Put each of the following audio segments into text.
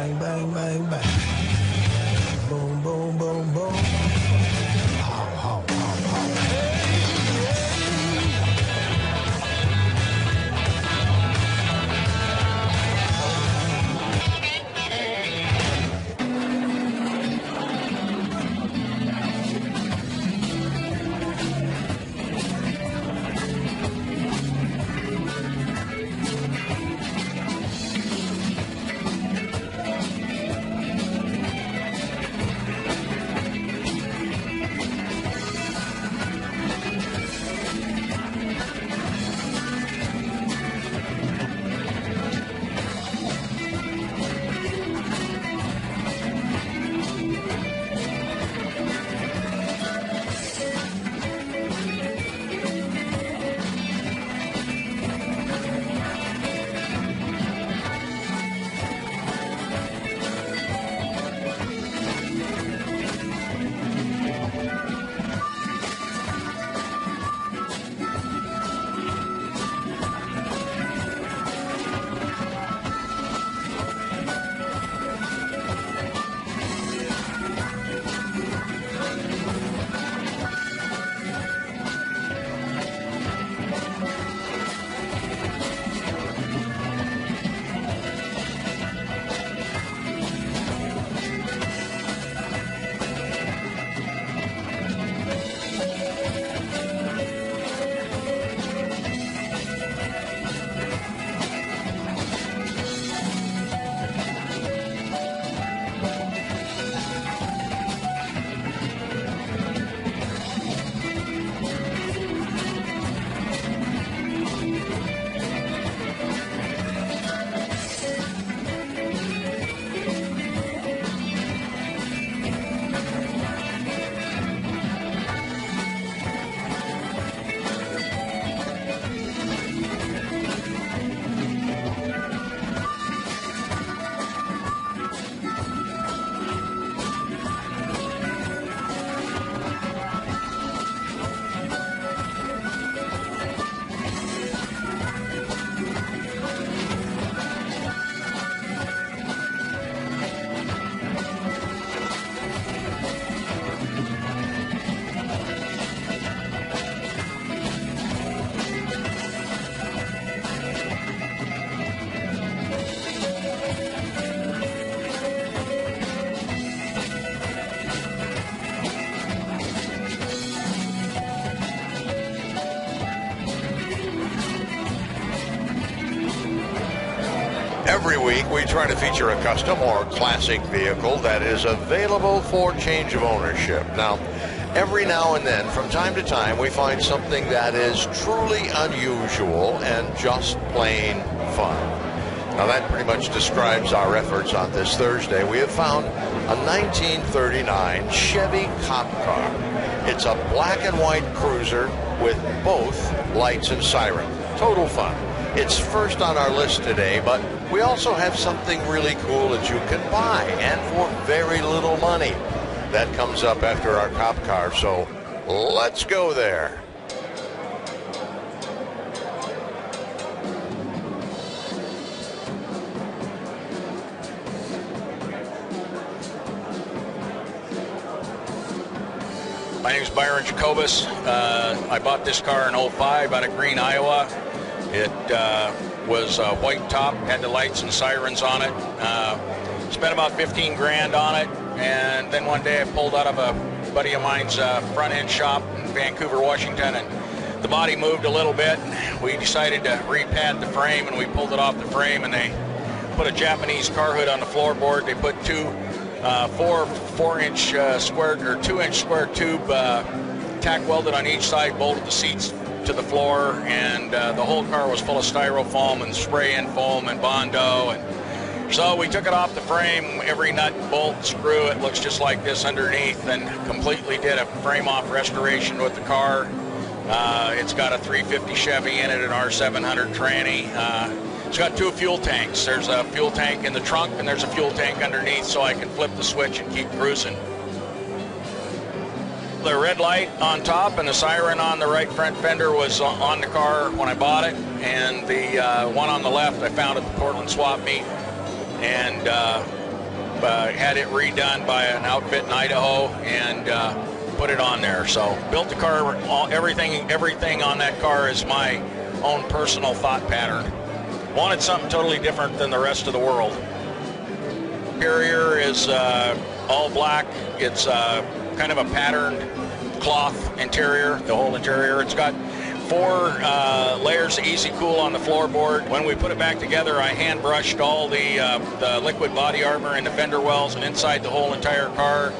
bang, bang, bang, bang. Boom, boom, boom, boom. How, how, how, how. Every week, we try to feature a custom or classic vehicle that is available for change of ownership. Now, every now and then, from time to time, we find something that is truly unusual and just plain fun. Now, that pretty much describes our efforts on this Thursday. We have found a 1939 Chevy cop car. It's a black and white cruiser with both lights and siren. Total fun. It's first on our list today, but we also have something really cool that you can buy, and for very little money. That comes up after our cop car, so let's go there. My name is Byron Jacobus. I bought this car in 05 out of Green, Iowa. It was a white top, had the lights and sirens on it. Spent about 15 grand on it, and then one day I pulled out of a buddy of mine's front end shop in Vancouver, Washington, and the body moved a little bit. We decided to repad the frame, and we pulled it off the frame, and they put a Japanese car hood on the floorboard. They put two 4-inch square or 2-inch square tube tack welded on each side, bolted the seats to the floor, and the whole car was full of styrofoam and spray-in foam and Bondo. And so we took it off the frame, every nut, bolt, screw. It looks just like this underneath, and completely did a frame-off restoration with the car. It's got a 350 Chevy in it, an R700 tranny. It's got two fuel tanks. There's a fuel tank in the trunk, and there's a fuel tank underneath, so I can flip the switch and keep cruising. The red light on top and the siren on the right front fender was on the car when I bought it, and the one on the left I found at the Portland swap meet, and had it redone by an outfit in Idaho, and put it on there. So built the car, everything on that car is my own personal thought pattern. Wanted something totally different than the rest of the world. Interior is all black. It's kind of a patterned cloth interior, the whole interior. It's got 4 layers of Easy Cool on the floorboard. When we put it back together, I hand brushed all the liquid body armor and the fender wells and inside the whole entire car.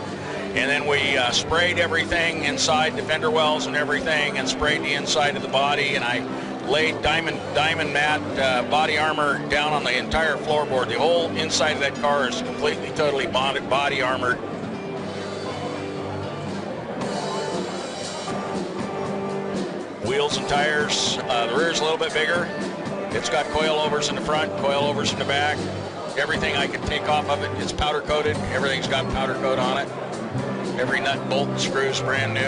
And then we sprayed everything inside the fender wells and everything, and sprayed the inside of the body. And I laid diamond matte body armor down on the entire floorboard. The whole inside of that car is completely, totally body armored. Wheels and tires, the rear's a little bit bigger. It's got coilovers in the front, coilovers in the back. Everything I can take off of it, it's powder coated. Everything's got powder coat on it. Every nut, bolt, and screw is brand new.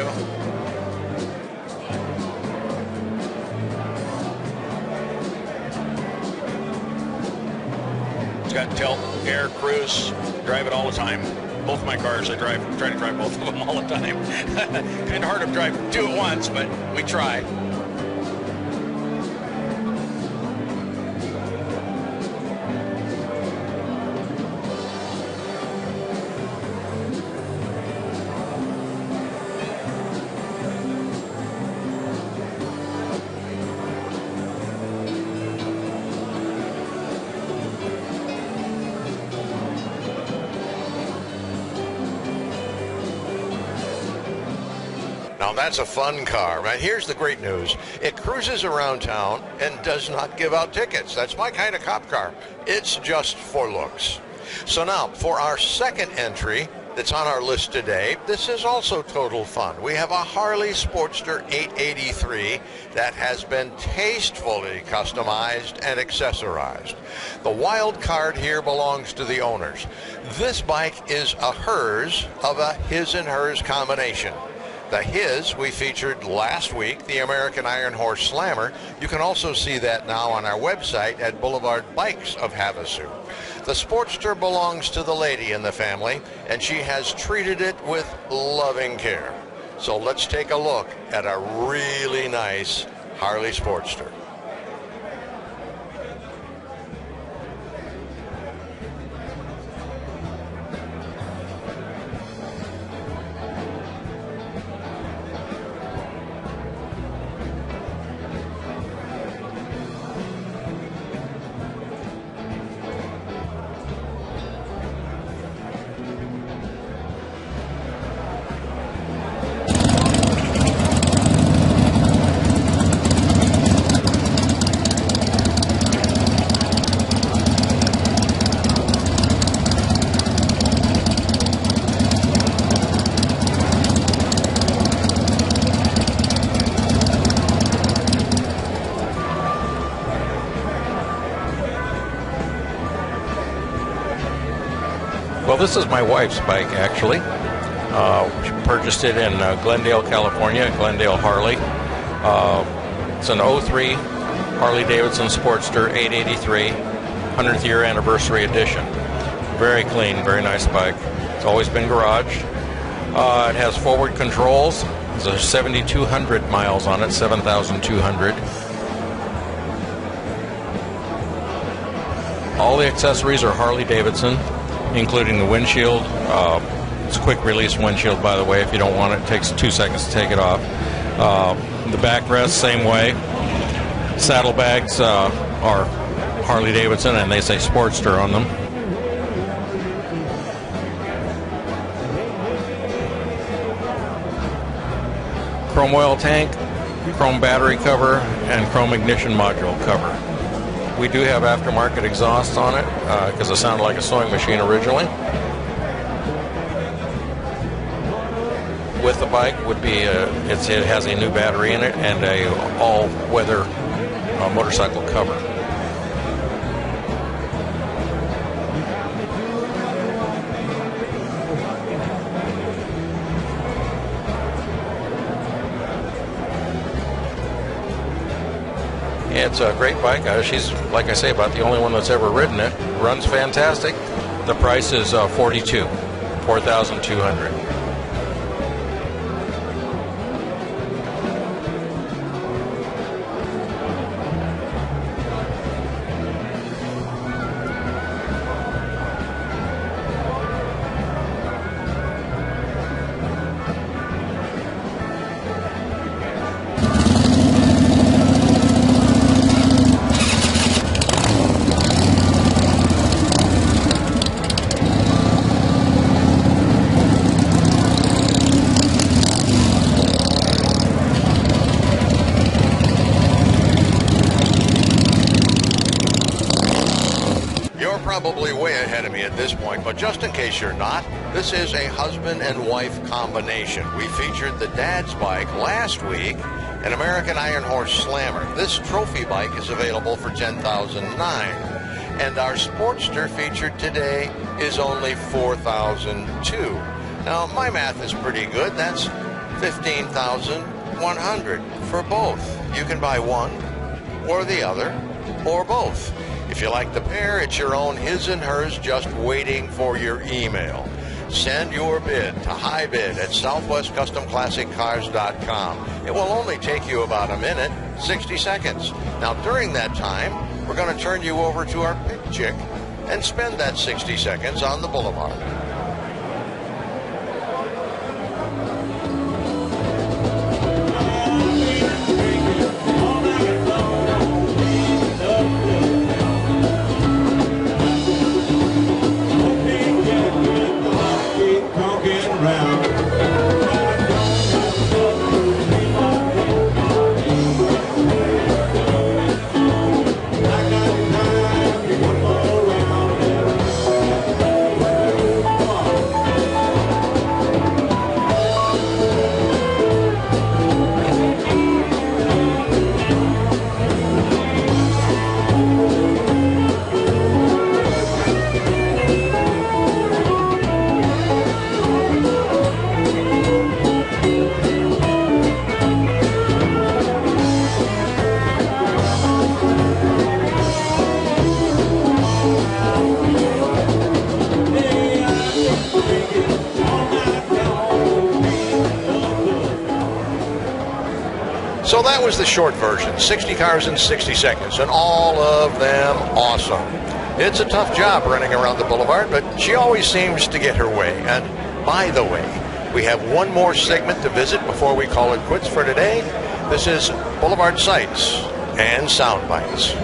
It's got tilt, air, cruise, drive it all the time. Both of my cars, I try to drive both of them all the time. Kind of hard to drive 2 at once, but we try. Now that's a fun car. Now here's the great news. It cruises around town and does not give out tickets. That's my kind of cop car. It's just for looks. So now for our second entry that's on our list today, this is also total fun. We have a Harley Sportster 883 that has been tastefully customized and accessorized. The wild card here belongs to the owners. This bike is a hers of a his and hers combination. The his we featured last week, the American Iron Horse Slammer. You can also see that now on our website at Boulevard Bikes of Havasu. The Sportster belongs to the lady in the family, and she has treated it with loving care. So let's take a look at a really nice Harley Sportster. Well, this is my wife's bike, actually. She purchased it in Glendale, California, Glendale Harley. It's an 03 Harley-Davidson Sportster 883, 100th year anniversary edition. Very clean, very nice bike. It's always been garaged. It has forward controls. There's 7,200 miles on it, 7,200. All the accessories are Harley-Davidson, including the windshield. It's a quick release windshield, by the way. If you don't want it, it takes 2 seconds to take it off. The backrest, same way. Saddlebags are Harley-Davidson, and they say Sportster on them. Chrome oil tank, chrome battery cover, and chrome ignition module cover. We do have aftermarket exhaust on it because it sounded like a sewing machine originally. With the bike would be it has a new battery in it and a all-weather motorcycle cover. It's a great bike. She's, like I say, about the only one that's ever ridden it. Runs fantastic. The price is $4,200. Probably way ahead of me at this point, but just in case you're not, this is a husband and wife combination. We featured the dad's bike last week, an American Iron Horse Slammer. This trophy bike is available for $10,009, and our Sportster featured today is only $4,002. Now, my math is pretty good. That's $15,100 for both. You can buy one or the other or both. If you like the pair, it's your own his and hers, just waiting for your email. Send your bid to highbid at southwestcustomclassiccars.com. It will only take you about a minute, 60 seconds. Now, during that time, we're going to turn you over to our pick chick and spend that 60 seconds on the Boulevard. So that was the short version, 60 cars in 60 seconds, and all of them awesome. It's a tough job running around the Boulevard, but she always seems to get her way. And by the way, we have one more segment to visit before we call it quits for today. This is Boulevard Sights and Sound Bites.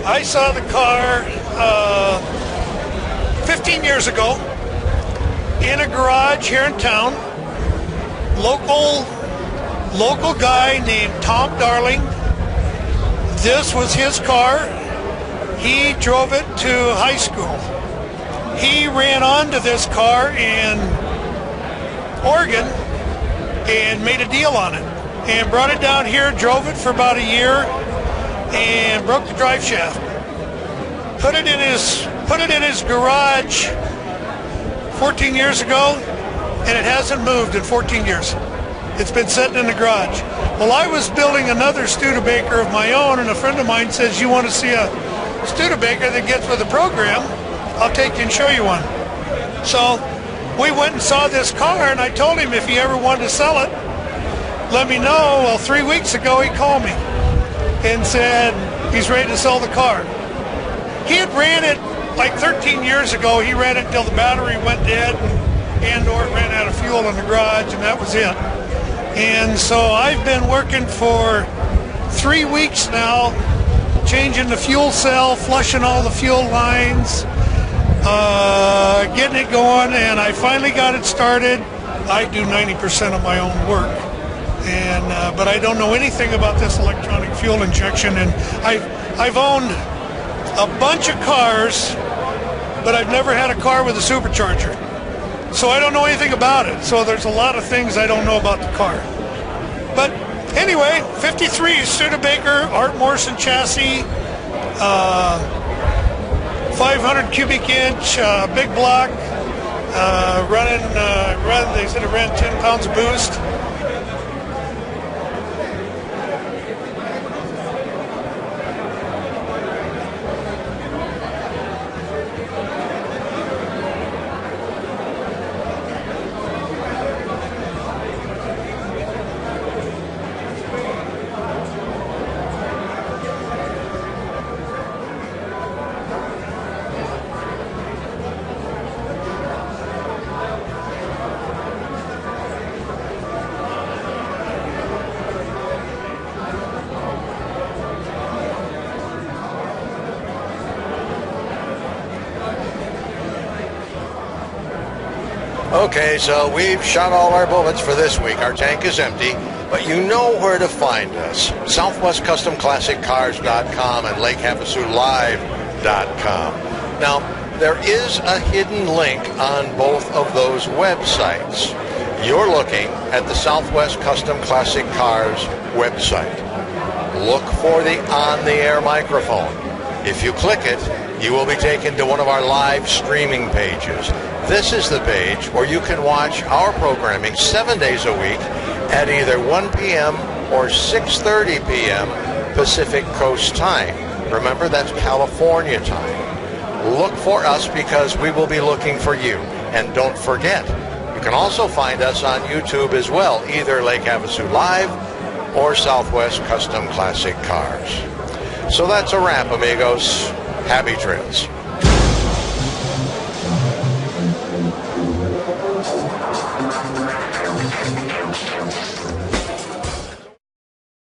I saw the car 15 years ago in a garage here in town. Local guy named Tom Darling. This was his car. He drove it to high school. He ran onto this car in Oregon and made a deal on it and brought it down here, drove it for about a year, and broke the drive shaft. Put it in his garage 14 years ago, and it hasn't moved in 14 years. It's been sitting in the garage. Well, I was building another Studebaker of my own, and a friend of mine says, you want to see a Studebaker that gets with the program? I'll take you and show you one. So we went and saw this car, and I told him if he ever wanted to sell it, let me know. Well, 3 weeks ago, he called me and said he's ready to sell the car. He had ran it like 13 years ago. He ran it until the battery went dead and/or ran out of fuel in the garage, and that was it. And so I've been working for 3 weeks now, changing the fuel cell, flushing all the fuel lines, getting it going, and I finally got it started. I do 90% of my own work, and but I don't know anything about this electronic fuel injection. And I've owned a bunch of cars, but I've never had a car with a supercharger. So I don't know anything about it. So there's a lot of things I don't know about the car. But anyway, 53 Studebaker, Art Morrison chassis, 500 cubic inch, big block, they said it ran 10 pounds of boost. Okay, so we've shot all our bullets for this week. Our tank is empty, but you know where to find us. SouthwestCustomClassicCars.com and LakeHavasu.live.com. Now, there is a hidden link on both of those websites. You're looking at the Southwest Custom Classic Cars website. Look for the on-the-air microphone. If you click it, you will be taken to one of our live streaming pages. This is the page where you can watch our programming 7 days a week at either 1 p.m. or 6:30 p.m. Pacific Coast time. Remember, that's California time. Look for us because we will be looking for you. And don't forget, you can also find us on YouTube as well, either Lake Havasu Live or Southwest Custom Classic Cars. So that's a wrap, amigos. Happy trails.